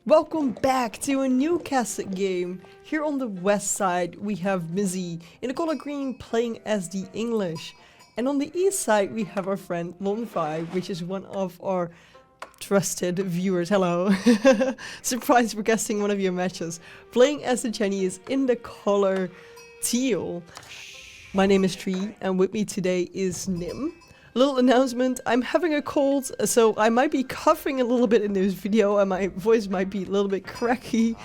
Welcome back to a new cassette game. Here on the west side we have Mzzy in the color green playing as the English. And on the east side we have our friend Lonphi, which is one of our trusted viewers. Hello. Surprised for guesting one of your matches. Playing as the Chinese in the color teal. My name is Trui and with me today is Nim. Little announcement, I'm having a cold, so I might be coughing a little bit in this video and my voice might be a little bit cracky.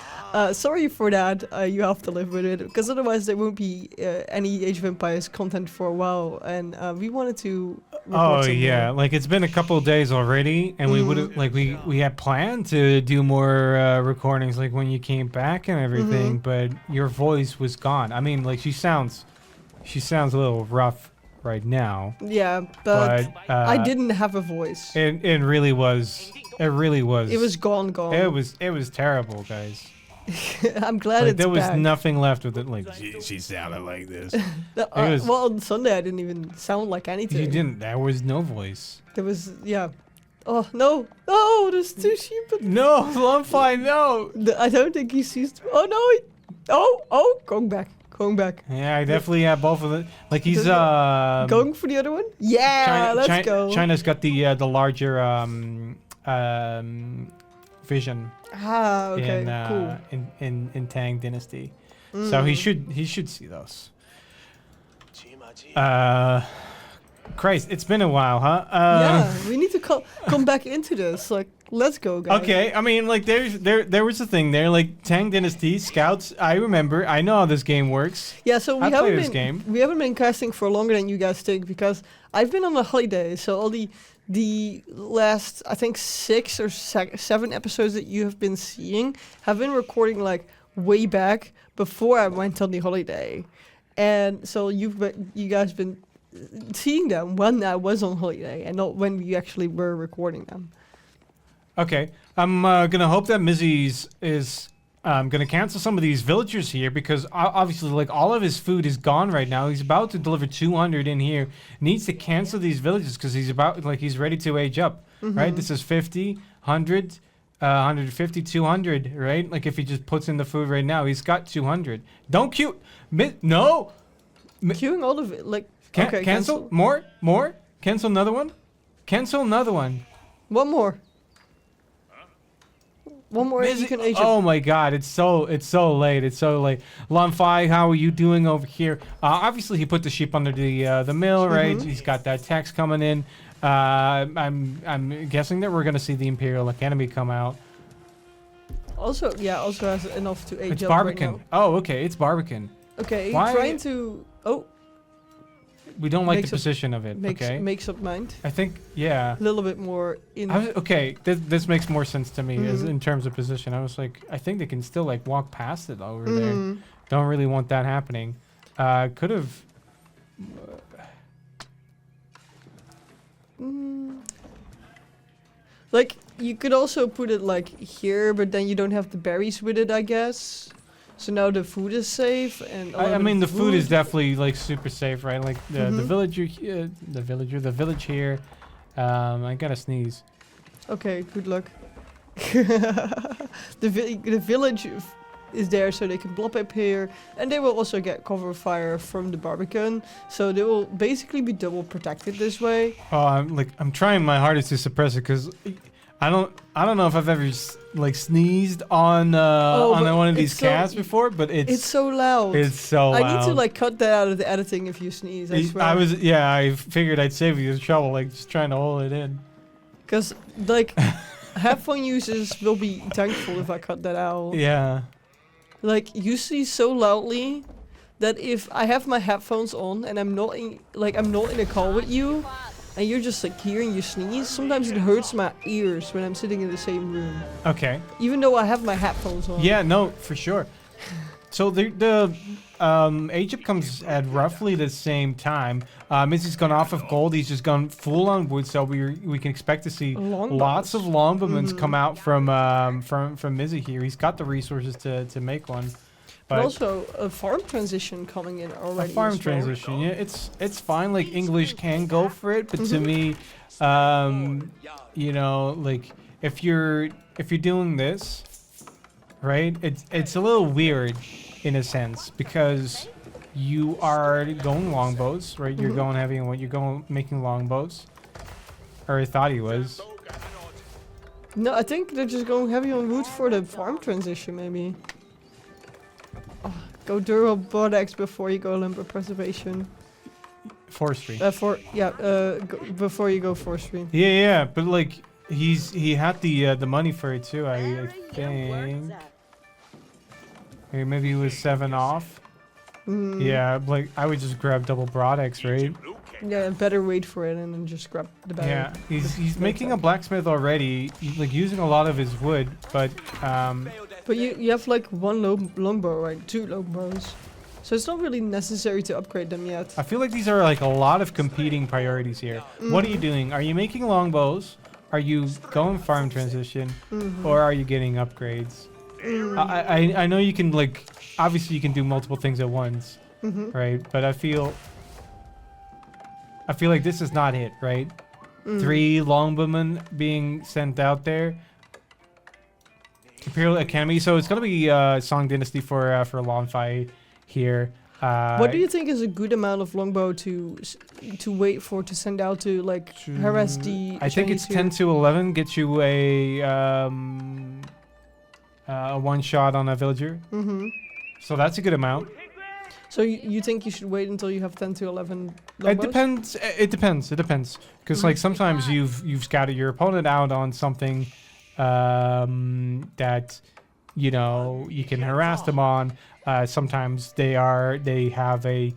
Sorry for that, you have to live with it, because otherwise there won't be any Age of Empires content for a while, and we wanted to record some yeah, more. like it's been a couple of days already, and we would have we had planned to do more recordings like when you came back and everything, but your voice was gone. I mean, like she sounds a little rough right now. Yeah, but I didn't have a voice. It really was. It was gone. It was terrible, guys. I'm glad Like, it's there was back. nothing left with it. Like she sounded like this. Well, on Sunday I didn't even sound like anything. You didn't. There was no voice. There was, yeah. Oh, no. Oh, there's two sheep. No, Lonphi, no. I don't think he sees... Oh, no. Oh, going back. Yeah, I definitely have both of them. Like he's going for the other one? Yeah, let's go. China's got the larger vision. Ah, okay, cool. In Tang Dynasty, so he should see those. Christ, it's been a while, huh? Yeah, we need to come back into this. Like, let's go, guys. Okay, I mean, like, there was a thing there, like Tang Dynasty Scouts. I remember, I know how this game works. Yeah, so we haven't been casting for longer than you guys think, because I've been on a holiday. So all the last, I think, 6 or 7 episodes that you have been seeing have been recording like way back before I went on the holiday, and so you guys been seeing them when I was on holiday and not when we actually were recording them. Okay, I'm gonna hope that Mzzy is gonna cancel some of these villagers here, because obviously, like, all of his food is gone right now. He's about to deliver 200 in here. Needs to cancel these villages because he's ready to age up. Right? This is 50, 100, 150, 200. Right? Like if he just puts in the food right now, he's got 200. Don't queue. No. Queuing all of it, like. Okay, cancel more. Cancel another one. One more. And you can age Oh my God! It's so late. Lonphi, how are you doing over here? Obviously, he put the sheep under the mill, right? He's got that tax coming in. I'm guessing that we're gonna see the Imperial Academy come out. Also has enough to age it's up Barbican. right now. Oh, okay, it's Barbican. Okay, Why? trying to. Oh. We don't like the position of it. Makes up mind. I think, yeah. A little bit more in. Okay, this makes more sense to me as in terms of position. I was like, I think they can still like walk past it over there. Don't really want that happening. Could have. Like, you could also put it like here, but then you don't have the berries with it, I guess. So now the food is safe, and I mean the food is definitely like super safe, right? Like the village here. I gotta sneeze. Okay, good luck. the village is there, so they can blob up here, and they will also get cover fire from the Barbican. So they will basically be double protected this way. Oh, I'm trying my hardest to suppress it, because I don't know if I've ever like sneezed on one of these casts before, but it's so loud. It's so loud. I need to like cut that out of the editing if you sneeze. I swear. I figured I'd save you the trouble, like just trying to hold it in. Because like headphone users will be thankful if I cut that out. Yeah. Like you sneeze so loudly that if I have my headphones on and I'm not in a call with you, and you're just like hearing you sneeze, sometimes it hurts my ears when I'm sitting in the same room. Okay. Even though I have my headphones on. Yeah, no, for sure. So the Egypt comes at roughly the same time. Mzzy's gone off of gold. He's just gone full on wood. So we can expect to see lots of longbowmen come out from Mzzy here. He's got the resources to make one. But also a farm transition coming in already. A farm transition, yeah, it's fine. Like English can go for it, but to me, you know, like if you're doing this right? It's a little weird in a sense because you are going longbows, right? You're going heavy on what you're going making longbows. Or I thought he was. No, I think they're just going heavy on wood for the farm transition, maybe. Oh, go durable products before you go lumber preservation. Forestry. Before you go forestry. Yeah, but like he had the money for it too. I think. Maybe he was 7 off. Yeah, like I would just grab double broadex, right? Yeah, better wait for it and then just grab the better. Yeah, he's making a blacksmith already, like using a lot of his wood, but But you have like one longbow, right? 2 longbows. So it's not really necessary to upgrade them yet. I feel like these are like a lot of competing priorities here. What are you doing? Are you making longbows? Are you going farm transition? Or are you getting upgrades? I know you can like, obviously you can do multiple things at once, right? But I feel like this is not it, right? 3 longbowmen being sent out there. Imperial Academy, so it's gonna be Song Dynasty for Lonphi here. What do you think is a good amount of longbow to wait for to send out to like harass the? I think it's Chinese 10 to 11 gets you a one shot on a villager. So that's a good amount. So you think you should wait until you have 10 to 11 longbows? It depends. Because like sometimes you've scouted your opponent out on something that you know you can harass them on. Sometimes they have a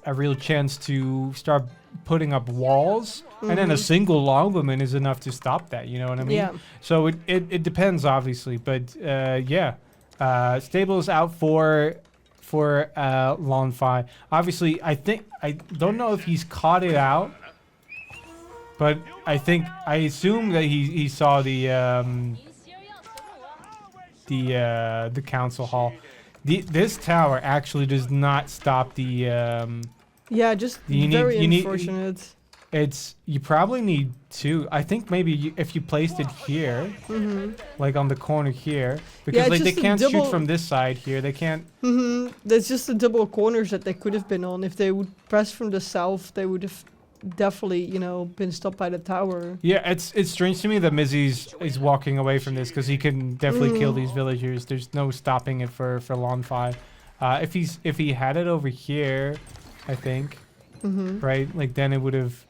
real chance to start putting up walls, and then a single longbowman is enough to stop that. You know what I mean? Yeah. So it depends, obviously, but yeah. Stables out for Lonphi. Obviously, I don't know if he's caught it out, but I assume that he saw the council hall. This tower actually does not stop the. Yeah, just very unfortunate. You probably need 2. I think maybe if you placed it here, like on the corner here, because like they can't shoot from this side here. They can't. There's just the double corners that they could have been on. If they would press from the south, they would have definitely, been stopped by the tower. Yeah, it's strange to me that Mzzy is walking away from this because he can definitely kill these villagers. There's no stopping it for Lonphi. If he had it over here, I think, right? Like then it would have.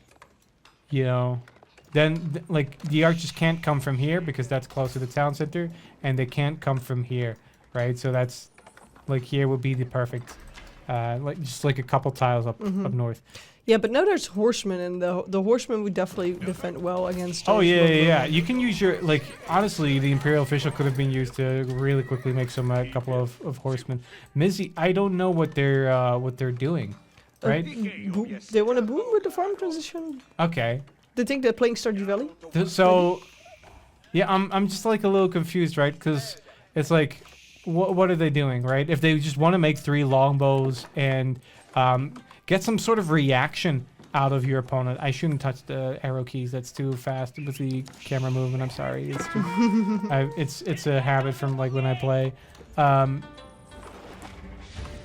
Like the archers can't come from here because that's close to the town center, and they can't come from here, right? So that's like here would be the perfect, like just like a couple tiles up north. Yeah, but now there's horsemen, and the horsemen would definitely defend well against. Oh yeah. You can use your honestly, the Imperial official could have been used to really quickly make a couple of horsemen. Mzzy, I don't know what they're doing. Right? They want to boom with the farm transition. Okay. They think they're playing Stardew Valley. So, yeah, I'm just like a little confused, right? Because it's like, what are they doing, right? If they just want to make 3 longbows and get some sort of reaction out of your opponent. I shouldn't touch the arrow keys. That's too fast with the camera movement. I'm sorry. It's a habit from like when I play.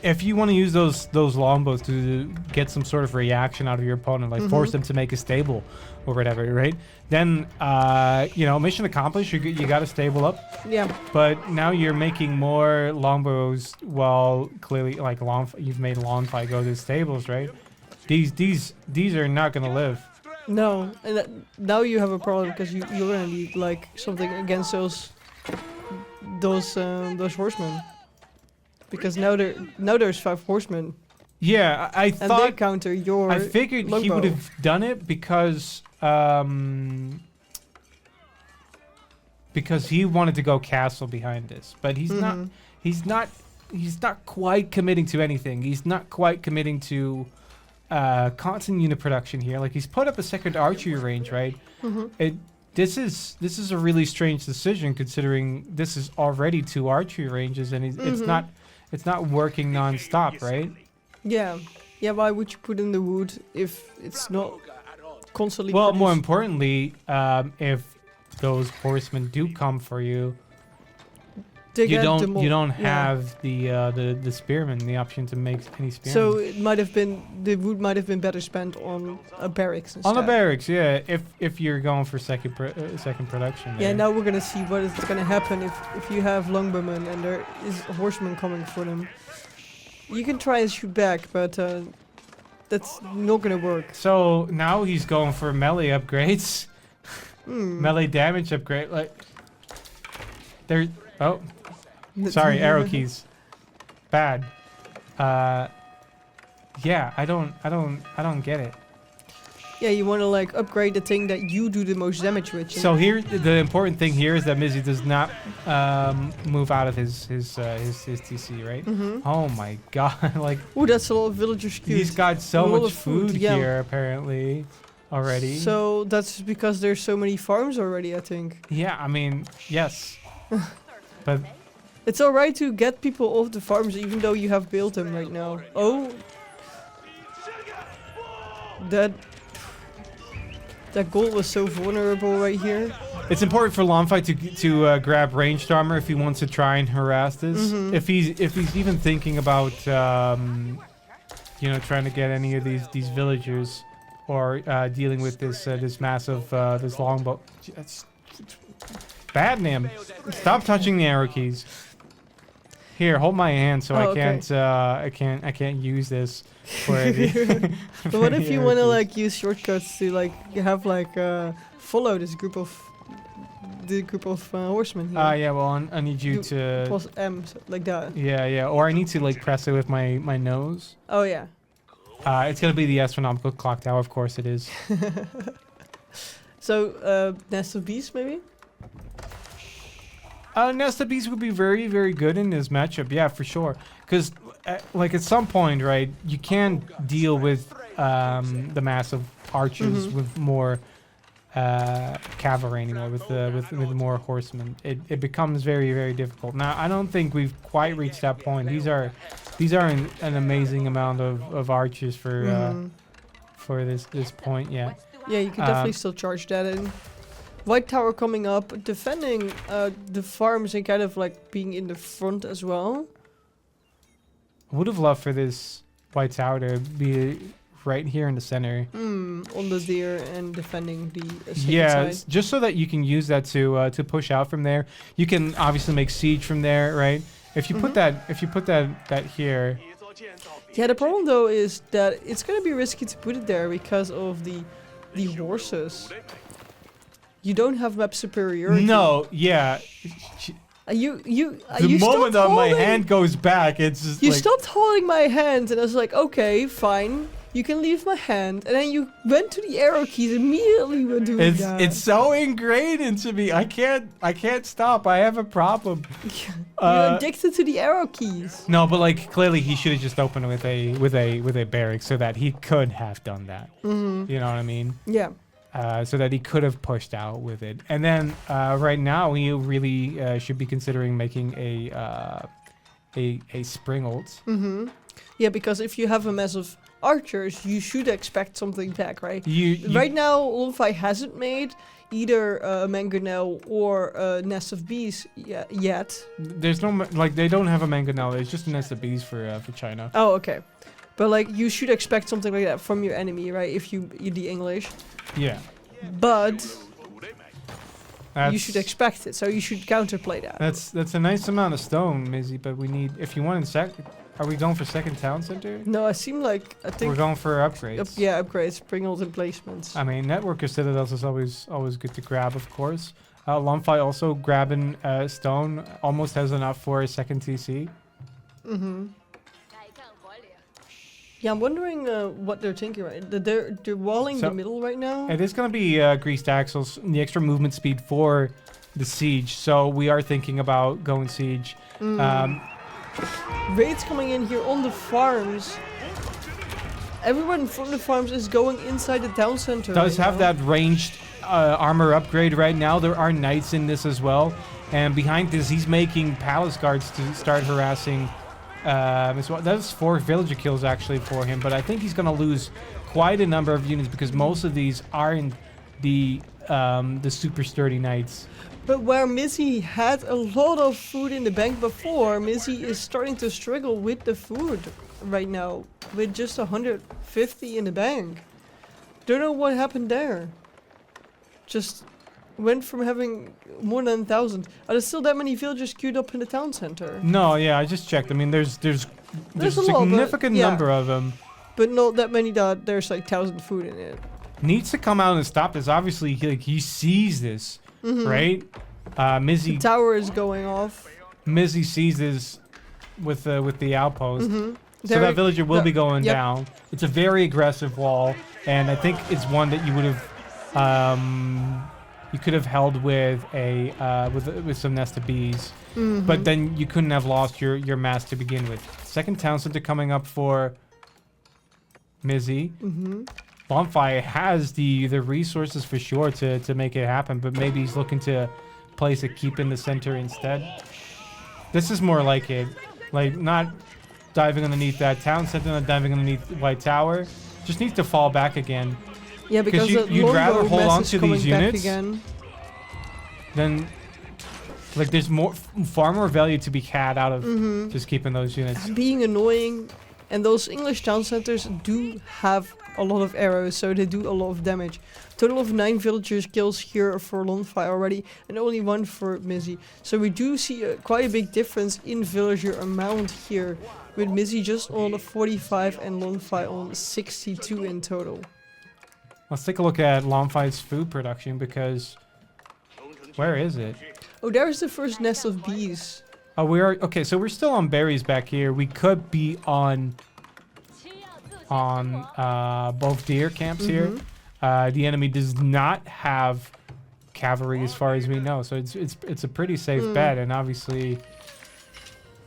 If you want to use those longbows to get some sort of reaction out of your opponent, like force them to make a stable or whatever, right? Then, mission accomplished. You got a stable up. Yeah. But now you're making more longbows. Well, clearly, like you've made Lonphi go to the stables, right? These are not gonna live. No, and now you have a problem because you're gonna need like something against those horsemen. Because now there's 5 horsemen. Yeah, I thought. And they counter your. I figured longbow. he would have done it because he wanted to go castle behind this, but he's not. He's not quite committing to anything. He's not quite committing to constant unit production here. Like he's put up a second archery range, right? This is a really strange decision considering this is already 2 archery ranges and it's not working non-stop, right? Yeah. Yeah, why would you put in the wood if it's not constantly Well, produced? more importantly, if those horsemen do come for you, They you get don't them all- you don't yeah. have the spearmen, the option to make any spearmen. So it might have been the wood might have been better spent on a barracks instead. On the barracks, yeah. If you're going for second production. Yeah, there. now we're gonna see what is gonna happen if you have longbowmen and there is horsemen coming for them. You can try and shoot back, but that's not gonna work. So now he's going for melee upgrades, Hmm. melee damage upgrade. Like there. Oh, sorry, arrow keys. Bad. Yeah, I don't get it. Yeah, you want to like upgrade the thing that you do the most damage with. So here, the important thing here is that Mzzy does not move out of his TC, right? Oh my god! Like, oh, that's a lot of villagers queued. he's got so A lot much of food, food yeah. here apparently already. So that's because there's so many farms already, I think. Yeah, I mean, yes, but It's alright to get people off the farms even though you have built them right now. Oh. That goal was so vulnerable right here. it's important for Lonphi to grab ranged armor if he wants to try and harass this. If he's even thinking about you know, trying to get any of these villagers or dealing with this massive this longbow. Bad Nim. Stop touching the arrow keys. Here, hold my hand so Oh, I can't use this for any. But what if you want to like use shortcuts to like have like follow this group of horsemen here? Yeah. Well, I need you to. Plus M, so like that. Yeah. Or I need to like press it with my nose. Oh yeah. It's gonna be the astronomical clock tower, of course it is. So Nest of Beasts maybe? Nest of Beasts would be very, very good in this matchup. Yeah, for sure. Because, like, at some point, right, you can deal with the massive archers with more cavalry anymore, with more horsemen. It becomes very, very difficult. Now, I don't think we've quite reached that point. These are an amazing amount of archers for this point. Yeah. Yeah, you can definitely still charge that in. White Tower coming up, defending the farms and kind of like being in the front as well. Would have loved for this White Tower to be right here in the center. On the deer and defending the second Yeah, side. just so that you can use that to push out from there. You can obviously make siege from there, right? If you put that here. Yeah, the problem though is that it's gonna be risky to put it there because of the horses. You don't have map superiority. No, yeah. The moment that my hand goes back, it's just You like, stopped holding my hand, and I was like, okay, fine. You can leave my hand, and then you went to the arrow keys immediately when doing that. it's so ingrained into me. I can't stop. I have a problem. You're addicted to the arrow keys. No, but like clearly he should have just opened with a barrack so that he could have done that. You know what I mean? Yeah. So that he could have pushed out with it. And then right now he really should be considering making a spring ult. Yeah, because if you have a mess of archers, you should expect something back, right? You Right now, Lonphi hasn't made either a mangonel or a nest of bees yet. There's no like they don't have a mangonel. It's just a nest of bees for China. Oh, okay. But like you should expect something like that from your enemy, right? If you the English. Yeah. But you should expect it, so you should counterplay that. That's a nice amount of stone, Mzzy. But we need if you want to are we going for second town center? No, I think We're going for upgrades. Yeah, upgrades, springles and placements. I mean, networker citadels is always good to grab, of course. Lonphi also grabbing stone almost has enough for a second TC. Yeah, I'm wondering what they're thinking right. They're walling the middle right now. It is going to be greased axles, the extra movement speed for the siege. So we are thinking about going siege. Raids coming in here on the farms. Everyone from the farms is going inside the town center. Does right have now. that ranged armor upgrade right now. There are knights in this as well. And behind this, he's making palace guards to start harassing as well. That's 4 villager kills actually for him. But I think he's going to lose quite a number of units because most of these are in the the super sturdy knights. But where Mzzy had a lot of food in the bank before, Mzzy is starting to struggle with the food right now, with just 150 in the bank. Don't know what happened there. Just went from having more than 1,000. Are there still that many villagers queued up in the town center? No, yeah, I just checked. I mean, there's a a significant lot, number of them. But not that many that there's like 1,000 food in it. Needs to come out and stop this. Obviously, he sees this, right? Mzzy The tower is going off. Mzzy sees this with the outpost. So There- that villager will be going yep. down. It's a very aggressive wall, and I think it's one that you would have you could have held with a with some nest of bees. But then you couldn't have lost your mass to begin with. Second town center coming up for Mzzy. Lonphi has the resources for sure to make it happen, but maybe he's looking to place a keep in the center instead. This is more like it. Like, not diving underneath that town center, not diving underneath White Tower. Just needs to fall back again. Yeah, because you'd rather hold on to these units again. then, like, there's far more value to be had out of just keeping those units. Being annoying, and those English town centers do have a lot of arrows, so they do a lot of damage. Total of 9 villagers kills here for Lonphi already, and only 1 for Mzzy. So we do see quite a big difference in villager amount here, with Mzzy just on 45 and Lonphi on 62 in total. Let's take a look at Lonphi's food production, because where is it? Oh, there's the first nest of bees. Oh, we are okay. So we're still on berries back here. We could be on both deer camps here. The enemy does not have cavalry, as far as we know, so it's a pretty safe bet. And obviously,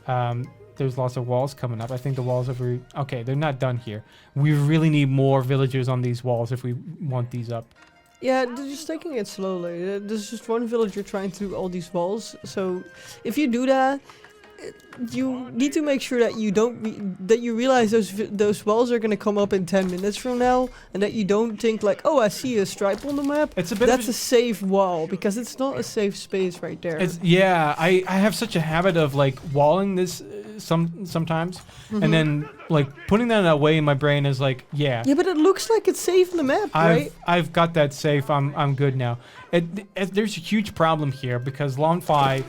there's lots of walls coming up. I think the walls are okay. They're not done here. We really need more villagers on these walls if we want these up. Yeah, they're just taking it slowly. There's just one villager trying to do all these walls. So if you do that, you need to make sure that you don't that you realize those walls are gonna come up in 10 minutes from now, and that you don't think like, oh, I see a stripe on the map. It's a bit. That's a safe wall, because it's not a safe space right there. Yeah, I have such a habit of like walling this sometimes, and then like putting that away in my brain is like, yeah. Yeah, but it looks like it's safe on the map, right? I've got that safe. I'm good now. There's a huge problem here because Lonphi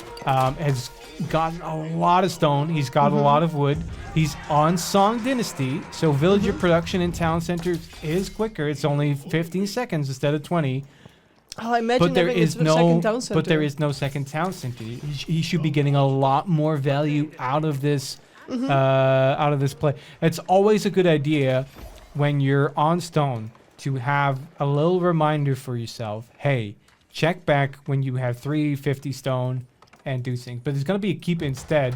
has gotten a lot of stone. He's got a lot of wood. He's on Song Dynasty, so villager production in town centers is quicker. It's only 15 seconds instead of 20. Oh, I imagine But there is no second town center. But there is no second town center. He should be getting a lot more value out of this play. It's always a good idea when you're on stone to have a little reminder for yourself. Hey, check back when you have 350 stone and do things. But there's going to be a keep instead.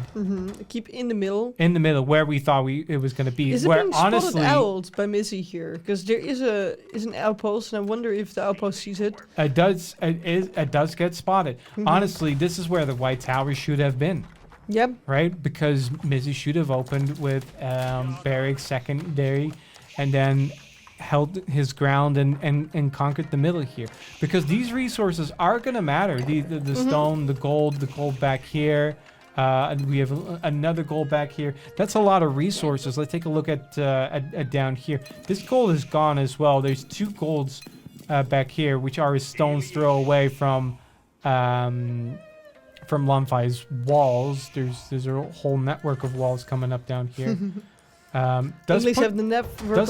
Keep in the middle. In the middle, where we thought it was going to be. Is it where being honestly, spotted out by Mzzy here? Because there is an outpost, and I wonder if the outpost sees it. It does get spotted. Honestly, this is where the White Tower should have been. Yep. Right? Because Mzzy should have opened with barracks secondary, and then held his ground and conquered the middle here, because these resources are going to matter. The stone, the gold back here, and we have another gold back here. That's a lot of resources. Let's take a look at down here. This gold is gone as well. There's 2 golds back here, which are a stone's throw away from Lonphi's walls. There's a whole network of walls coming up down here. Does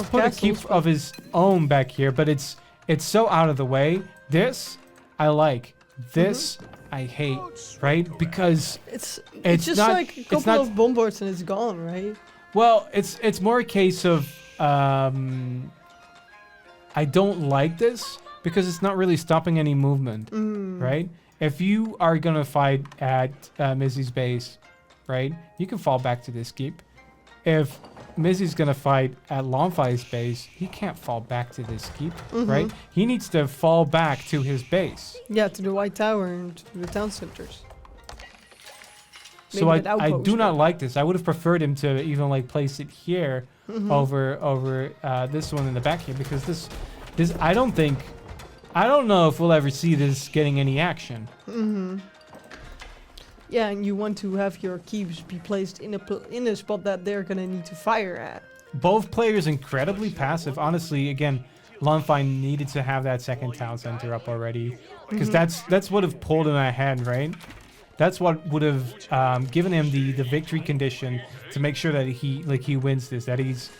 put a keep of his own back here, but it's so out of the way. This I like. This I hate, right? Because it's just not, like a couple of bombards and it's gone, right? Well, it's more a case of I don't like this because it's not really stopping any movement, right? If you are gonna fight at Mzzy's base, right, you can fall back to this keep. If Mzzy's gonna fight at Lonphi's base, he can't fall back to this keep, right? He needs to fall back to his base. Yeah, to the White Tower and to the town centers. So I do not like this. I would have preferred him to even like place it here over this one in the back here, because this I don't think I don't know if we'll ever see this getting any action. Yeah, and you want to have your keeps be placed in a spot that they're gonna need to fire at. Both players incredibly passive. Honestly, again, Lonphi needed to have that second town center up already, because that's what would have pulled him ahead, right? That's what would have given him the victory condition to make sure that he wins this. That he's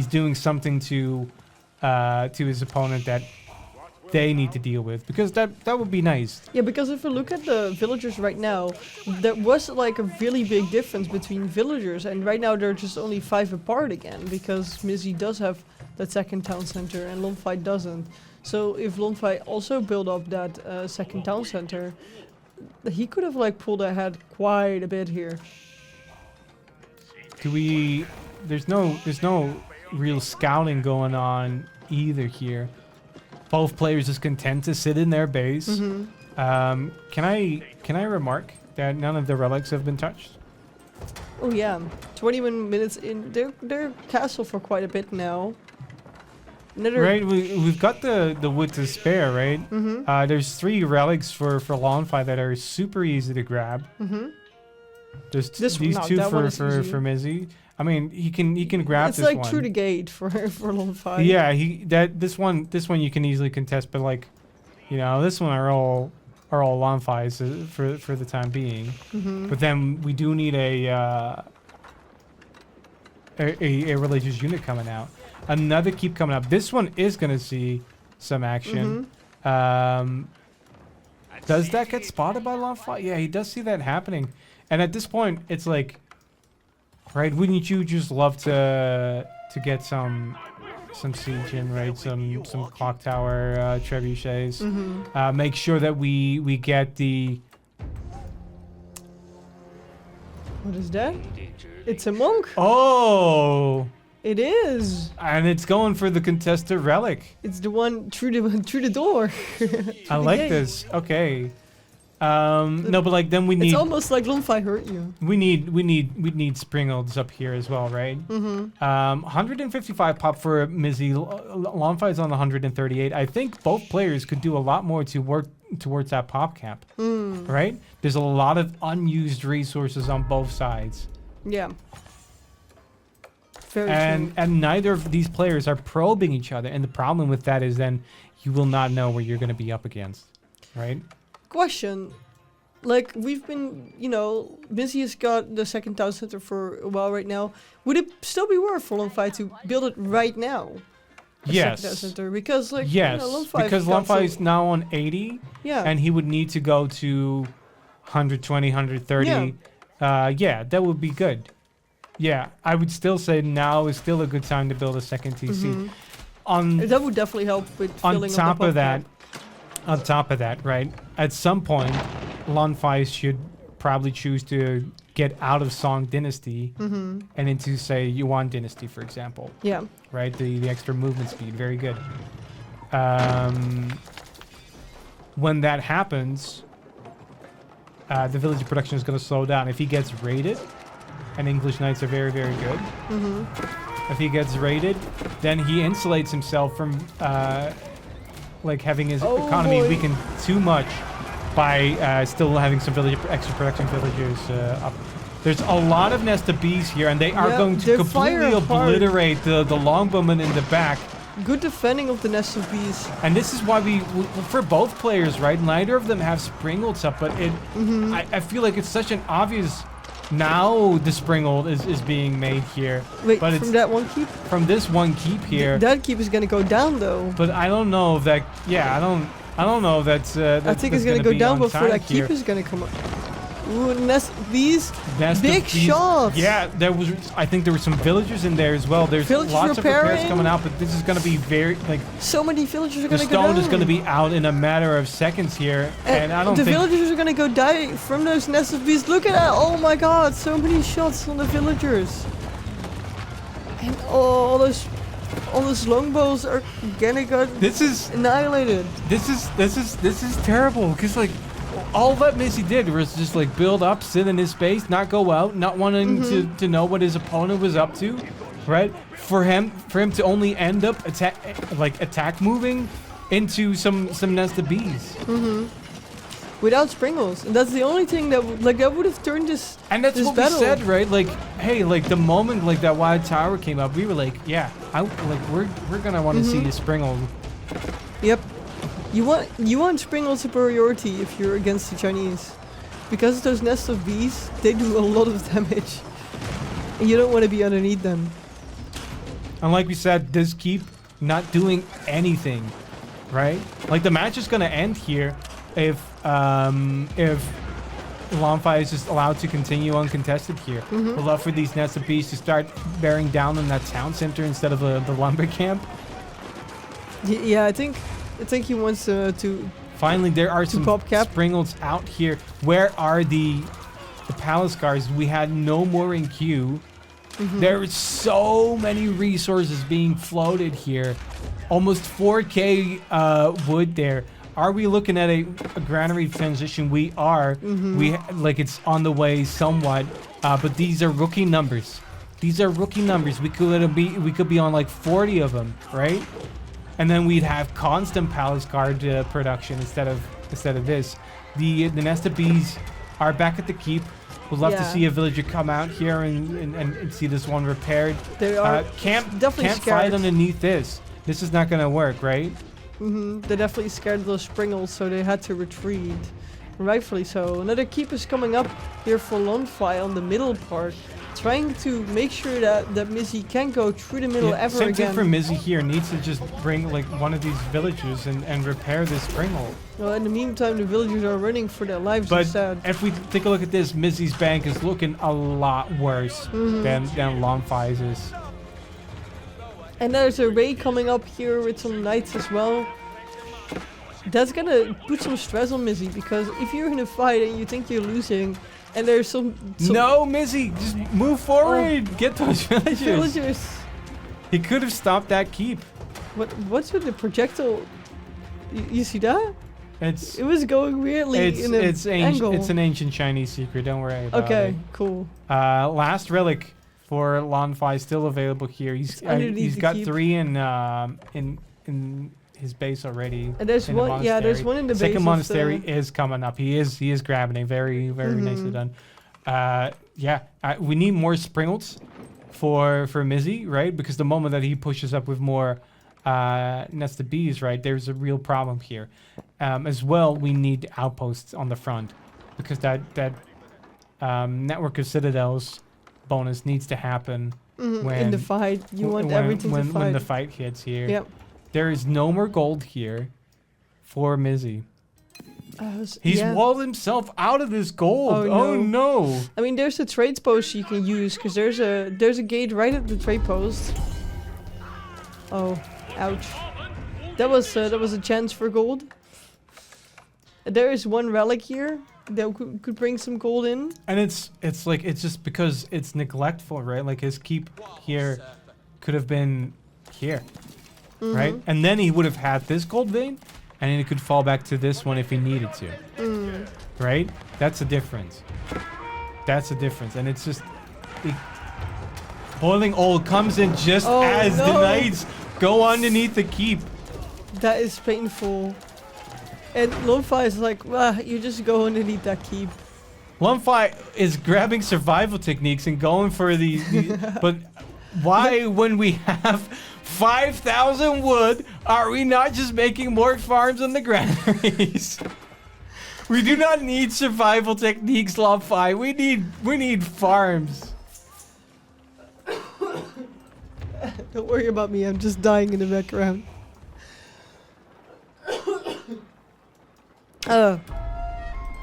doing something to his opponent that they need to deal with, because that would be nice. Yeah, because if you look at the villagers right now, there was like a really big difference between villagers, and right now they're just only 5 apart again, because Mzzy does have that second town center and Lonphi doesn't. So if Lonphi also built up that second town center, he could have like pulled ahead quite a bit here. There's no real scouting going on either here. Both players is content to sit in their base. Can I remark that none of the relics have been touched? Oh yeah, 21 minutes in. They're castle for quite a bit now. Right, we've got the wood to spare, right? There's 3 relics for Lonphi that are super easy to grab. There's these 2 for Mzzy. I mean, he can grab it's this like one. through the gate for Lonphi. Yeah, this one you can easily contest, but like, you know, this one are all Lonphi's for the time being. But then we do need a religious unit coming out. Another keep coming up. This one is gonna see some action. Does that get spotted by Lonphi? Yeah, he does see that happening. And at this point, it's like, right? Wouldn't you just love to get some siege in, right? Some clock tower trebuchets. Make sure that we get the. What is that? It's a monk. Oh. It is. And it's going for the contested relic. It's the one through the door. I like this. Okay. No, but like then we need. It's almost like Lonphi hurt you. We need Springolds up here as well, right? 155 pop for Mzzy. Lonphi is on 138. I think both players could do a lot more to work towards that pop cap, right? There's a lot of unused resources on both sides. Yeah. Very true. And neither of these players are probing each other, and the problem with that is then you will not know where you're going to be up against, right? Question. Like, we've been, you know, Mzzy has got the second town center for a while right now. Would it still be worth for Lonphi to build it right now? Yes. Second town center? Because, like, yes, you know, Lonphi because Lonphi is now on 80, yeah, and he would need to go to 120, 130. Yeah, that would be good. Yeah, I would still say now is still a good time to build a second TC. That would definitely help with filling on up the on top of that, right? At some point, Lonphi should probably choose to get out of Song Dynasty and into, say, Yuan Dynasty, for example. Yeah. Right, the extra movement speed, very good. When that happens, the village production is going to slow down. If he gets raided, and English Knights are very, very good. If he gets raided, then he insulates himself from like having his economy weakened too much by still having some extra production villagers up. There's a lot of Nest of Bees here, and they are going to completely obliterate the longbowmen in the back. Good defending of the Nest of Bees. And this is why for both players, right? Neither of them have Springolds up, but I feel like it's such an obvious. Now the Springold is being made here. Wait, but from that one keep? From this one keep here. That keep is gonna go down though. But I don't know if that. Yeah, I don't know if that's. I think it's gonna go down before that keep is gonna come up. Ooh, Nest of Bees. Big shots. Yeah, I think there were some villagers in there as well. There's villagers lots of repairs coming out, but this is gonna be very like. So many villagers are gonna go The down. stone is gonna be out in a matter of seconds here, and I don't think the villagers are gonna go die from those Nest of Bees. Look at that! Oh my God! So many shots on the villagers, and all those longbows are gonna go. This is annihilated. This is terrible because like. All that Mzzy did was just like build up, sit in his space, not go out, not wanting to know what his opponent was up to, right? For him to only end up attack moving into some nested bees. Without Springles, and that's the only thing that that would have turned this. And that's this what battle. we said, right? Like, hey, like the moment like that wide tower came up, we were like, yeah, we're gonna want to see a Springle. Yep. You want Springle superiority if you're against the Chinese, because those nests of bees, they do a lot of damage, and you don't want to be underneath them. And like we said, this keep not doing anything, right? Like the match is gonna end here if Lonphi is just allowed to continue uncontested here. We'd love for these nests of bees to start bearing down on that town center instead of the lumber camp. Yeah, I think he wants to. Finally, there are some pop cap. Springles out here. Where are the palace guards? We had no more in queue. There is so many resources being floated here. Almost 4K wood there. Are we looking at a granary transition? We are. Like it's on the way somewhat, but these are rookie numbers. These are rookie numbers. We could be on like 40 of them, right? And then we'd have constant palace guard production instead of this. The nested bees are back at the keep. We'd love to see a villager come out here and see this one repaired. They are can't definitely fight scared. underneath this. This is not gonna work, right? They're definitely scared of those Springles, so they had to retreat. Rightfully so. Another keep is coming up here for Lonphi on the middle part, trying to make sure that Mzzy can't go through the middle ever same again. thing for Mzzy here. Needs to just bring like one of these villagers and repair this Springle. Well, in the meantime, the villagers are running for their lives But instead. if we take a look at this, Mzzy's bank is looking a lot worse than Lonphi's is. And there's a raid coming up here with some knights as well. That's gonna put some stress on Mzzy, because if you're in a fight and you think you're losing, and there's some No, Mzzy, just move forward. Get those villagers. He could have stopped that keep. What's with the projectile? You see that? It was going weirdly in an angle. It's an ancient Chinese secret. Don't worry about it. Okay, cool. Last relic for Lonphi still available here. He's got keep. 3 in his base already. And there's one. Yeah, there's one in the base. Second monastery is coming up. He is grabbing it. Very nicely done. We need more Springles for Mzzy, right? Because the moment that he pushes up with more nested bees, right, there's a real problem here. As well, we need outposts on the front, because that network of citadels bonus needs to happen when in the fight. You want everything to fight. When the fight hits here. Yep. There is no more gold here for Mzzy. He's walled himself out of this gold. Oh no! I mean, there's a trade post you can use, because there's a gate right at the trade post. Oh, ouch! That was a chance for gold. There is one relic here that could bring some gold in. And it's just because it's neglectful, right? Like his keep here could have been here, right? And then he would have had this gold vein, and then he could fall back to this one if he needed to, right? That's the difference. That's the difference, and it's just boiling oil comes in just as the knights go underneath the keep. That is painful. And Lonphi is like, well, you just go underneath that keep. Lonphi is grabbing survival techniques and going for these but why, when we have 5,000 wood, are we not just making more farms in the granaries? We do not need survival techniques, Lonphi. We need farms. Don't worry about me, I'm just dying in the background.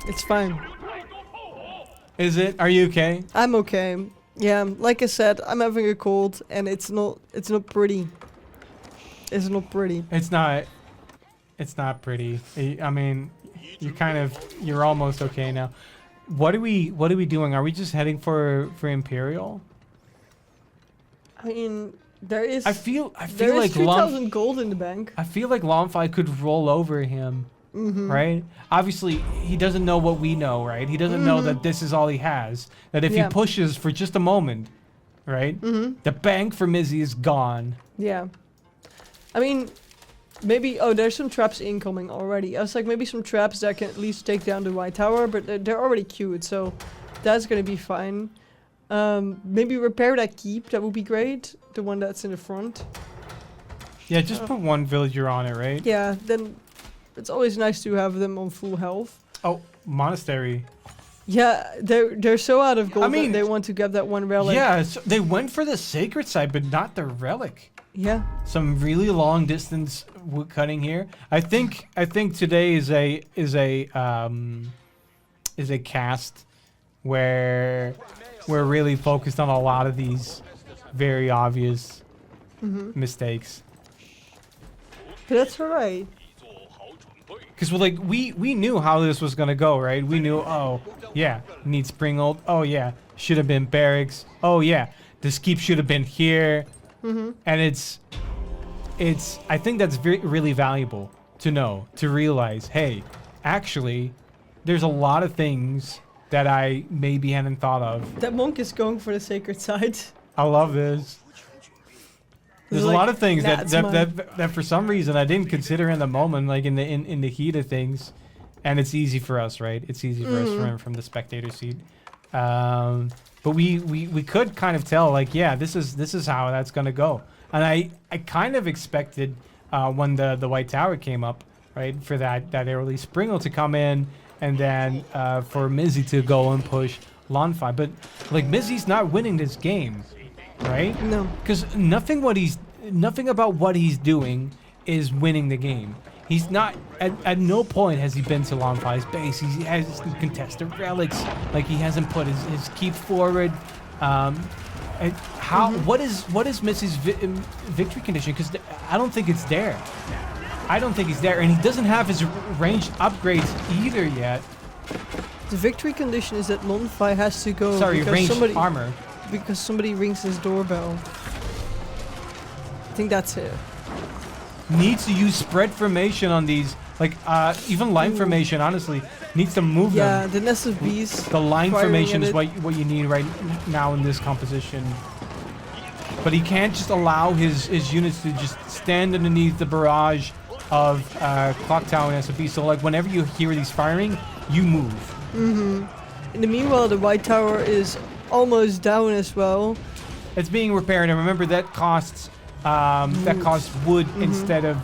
It's fine. Is it? Are you okay? I'm okay. Yeah, like I said, I'm having a cold, and it's not pretty. It's not pretty. It's not pretty. I mean, you're almost okay now. What are we doing? Are we just heading for Imperial? I mean, I feel like 3,000 gold in the bank. I feel like Lonphi could roll over him. Right? Obviously, he doesn't know what we know, right? He doesn't know that this is all he has. That if he pushes for just a moment, right? The bank for Mzzy is gone. Yeah. I mean, Maybe, oh, there's some traps incoming already. I was like, maybe some traps that can at least take down the white tower, but they're already queued, so that's gonna be fine. Maybe repair that keep, that would be great. The one that's in the front. Yeah, just put one villager on it, right? Yeah, then it's always nice to have them on full health. Oh, monastery. Yeah, they're so out of gold I mean, that they want to get that one relic. Yeah, they went for the sacred side, but not the relic. Yeah. Some really long distance wood cutting here. I think today is a cast where we're really focused on a lot of these very obvious mistakes. But that's alright. Because we knew how this was gonna go, right? We knew, oh yeah, need Springald. Oh yeah, should have been barracks. Oh yeah, this keep should have been here. And it's I think that's really valuable to know, to realize, hey, actually, there's a lot of things that I maybe hadn't thought of. That monk is going for the sacred side. I love this. There's a lot of things that for some reason I didn't consider in the moment, like in the heat of things, and it's easy for us, right? It's easy for us from the spectator seat. But we could kind of tell, like, yeah, this is how that's gonna go. And I kind of expected when the White Tower came up, right, for that early Springle to come in, and then for Mzzy to go and push Lonphi. But like Mzzy's not winning this game. Right? No. Because nothing about what he's doing is winning the game. He's not, at no point has he been to Lonphi's base. He hasn't contested relics, like he hasn't put his keep forward. And what is Mzzy's victory condition? Because I don't think it's there. I don't think he's there, and he doesn't have his ranged upgrades either yet. The victory condition is that Lonphi has to go. Sorry, ranged armor. Because somebody rings his doorbell. I think that's it. Needs to use spread formation on these, like even line formation. Honestly, needs to move them. Yeah, the nest of bees. The line formation is what you need right now in this composition. But he can't just allow his units to just stand underneath the barrage of clock tower and SFB. So like whenever you hear these firing, you move. In the meanwhile, the white tower is almost down as well. It's being repaired, and remember that costs wood instead of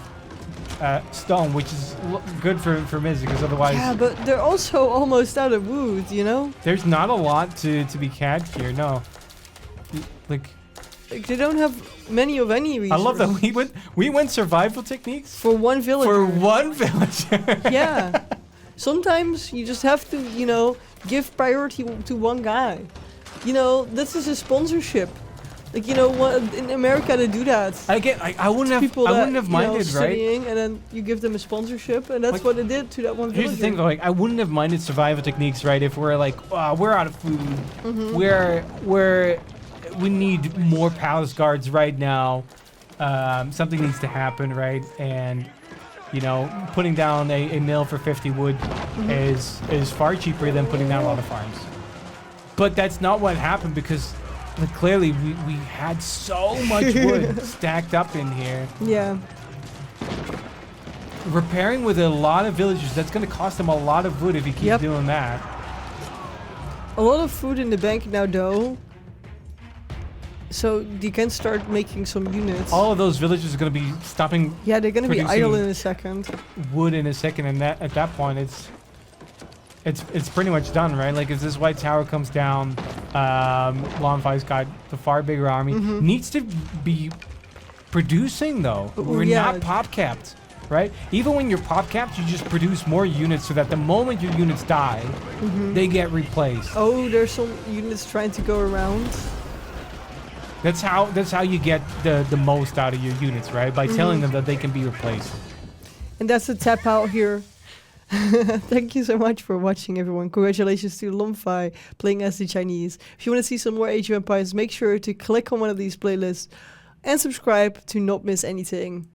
stone, which is good for Mzzy, because otherwise. Yeah, but they're also almost out of wood, you know. There's not a lot to be capped here. No, like they don't have many of any resources. I love that we went survival techniques for one villager. For one villager. Yeah. Sometimes you just have to, you know, give priority to one guy. You know, this is a sponsorship. Like, you know, in America they do that. I wouldn't have minded, studying, right? And then you give them a sponsorship, and that's like, what they did to that one villager. Here's the thing, though, like I wouldn't have minded survival techniques, right? If we're like, we're out of food, we need more palace guards right now. Something needs to happen, right? And you know, putting down a mill for 50 wood is far cheaper than putting down a lot of farms. But that's not what happened, because like, clearly we had so much wood stacked up in here. Yeah. Repairing with a lot of villagers, that's going to cost him a lot of wood if he keeps doing that. A lot of food in the bank now, though. So you can start making some units. All of those villagers are going to be stopping. Yeah, they're going to be idle in a second. Wood in a second, and at that point, it's pretty much done, right? Like if this white tower comes down, Lonphi's got the far bigger army. Needs to be producing though. We're not pop capped, right? Even when you're pop capped, you just produce more units so that the moment your units die, they get replaced. Oh, there's some units trying to go around. That's how you get the most out of your units, right? By telling them that they can be replaced. And that's the tap out here. Thank you so much for watching, everyone. Congratulations to Lonphi playing as the Chinese. If you want to see some more Age of Empires, make sure to click on one of these playlists and subscribe to not miss anything.